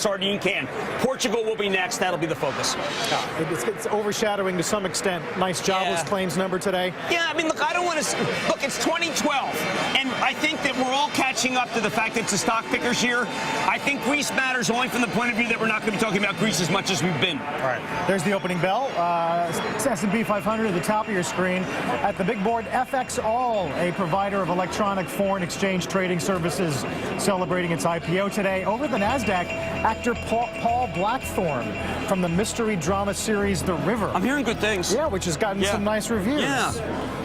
sardine can. Portugal will be next. That'll be the focus. It's overshadowing to some extent. Nice jobless claims number today. Yeah, I mean, look, I don't want to look. It's 2012, and I think that we're all catching up to the fact that it's a stock picker's year. I think Greece matters only from the point of view that we're not going to be talking about Greece as much as we've been. All right. There's the opening bell. S&P 500 at the top of your screen. At the big board, FXall, a provider of electronic foreign exchange trading services, celebrating its IPO today. Over the NASDAQ, actor Paul Blackthorne from the mystery drama series The River. I'm hearing good things. Yeah, which has gotten some nice reviews. Yeah.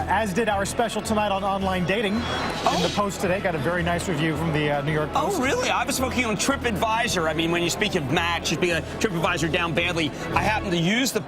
As did our special tonight on online dating. In the Post today, got a very nice review from the New York Post. Oh, really? I was working on TripAdvisor. I mean, when you speak of Match, you speak of TripAdvisor down badly. I happen to use the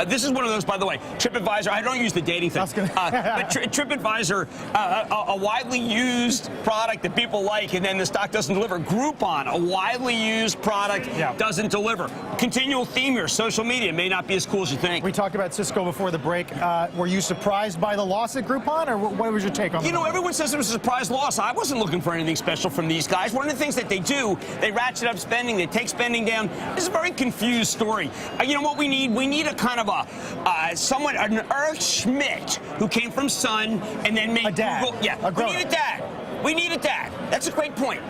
this is one of those, by the way, TripAdvisor. I don't use the dating thing. But TripAdvisor, a widely used product that people like, and then the stock doesn't deliver. Groupon, a widely used product, doesn't deliver. Continual theme here. Social media may not be as cool as you think. We talked about Cisco before the break. Were you surprised by the loss at Groupon, or what was your take on it? You know, everyone says it was a surprise loss. I wasn't looking for anything special from these guys. One of the things that they do, they ratchet up spending, they take spending down. It's a very confused story. You know what we need? We need a kind of an Eric Schmidt who came from Sun and then made Google. Yeah, we need a dad. We need a dad. That's a great point.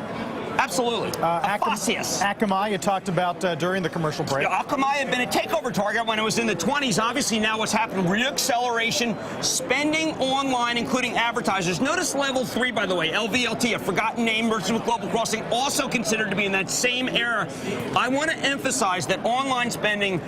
Absolutely. Akamai, you talked about during the commercial break. Yeah, Akamai had been a takeover target when it was in the 20s. Obviously, now what's happened, re-acceleration, spending online, including advertisers. Notice level 3, by the way, LVLT, a forgotten name, merged with Global Crossing, also considered to be in that same era. I want to emphasize that online spending,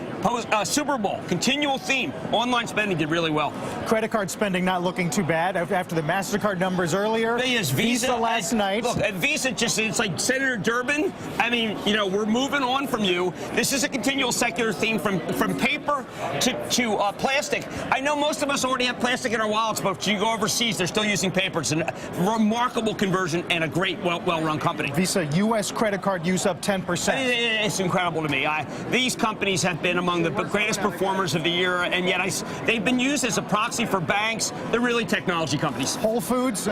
Super Bowl, continual theme, online spending did really well. Credit card spending not looking too bad after the MasterCard numbers earlier. Yes, Visa last night. Look, Visa it's like Senator Durbin. I mean, you know, we're moving on from you. This is a continual secular theme from paper to plastic. I know most of us already have plastic in our wallets, but you go overseas, they're still using paper. It's a remarkable conversion and a great, well-run company. Visa U.S. credit card use up 10%. It's incredible to me. These companies have been among the greatest performers of the year, and yet they've been used as a proxy for banks. They're really technology companies. Whole Foods,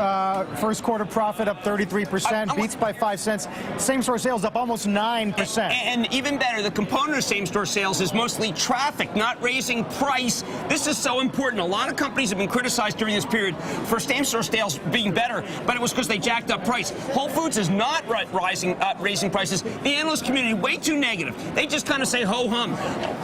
first quarter profit up 33%, beats by 5 cents. Same-store sales up almost 9%. And even better, the component of same-store sales is mostly traffic, not raising price. This is so important. A lot of companies have been criticized during this period for same-store sales being better, but it was because they jacked up price. Whole Foods is not raising prices. The analyst community, way too negative. They just kind of say ho-hum.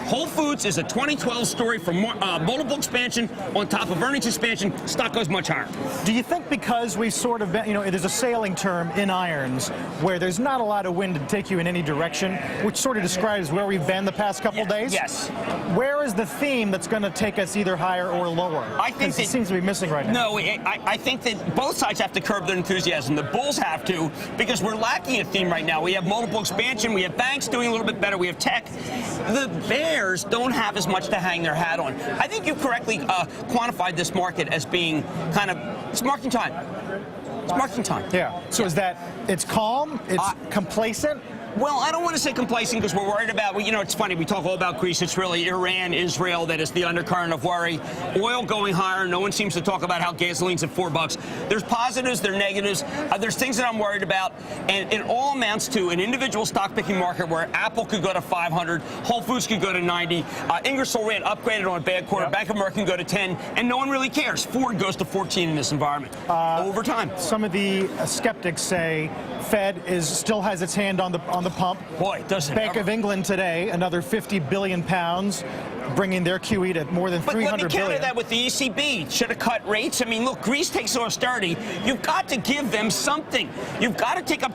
Whole Foods is a 2012 story for multiple expansion on top of earnings expansion. Stock goes much higher. Do you think because we've sort of been, you know, there's a sailing term in irons where there's not a lot of wind to take you in any direction, which sort of describes where we've been the past couple days? Yes. Where is the theme that's going to take us either higher or lower? I think it seems to be missing right now. No, I think that both sides have to curb their enthusiasm. The bulls have to, because we're lacking a theme right now. We have multiple expansion. We have banks doing a little bit better. We have tech. The bears don't have as much to hang their hat on. I think you correctly quantified this market as being kind of, it's marking time. It's marking time. Yeah. So is that it's calm, it's complacent? Well, I don't want to say complacent because we're worried about, you know, it's funny, we talk all about Greece. It's really Iran, Israel that is the undercurrent of worry. Oil going higher. No one seems to talk about how gasoline's at $4. There's positives, there's negatives. There's things that I'm worried about. And it all amounts to an individual stock picking market where Apple could go to 500, Whole Foods could go to 90, Ingersoll Rand upgraded on a bad quarter, Bank of America can go to 10, and no one really cares. Ford goes to 14 in this environment over time. Some of the skeptics say Fed still has its hand on the pump. Boy, doesn't Bank of England today, another 50 billion pounds, bringing their QE to more than 300 billion. But let me counter that with the ECB. Should have cut rates. I mean, look, Greece takes austerity. You've got to give them something. You've got to take up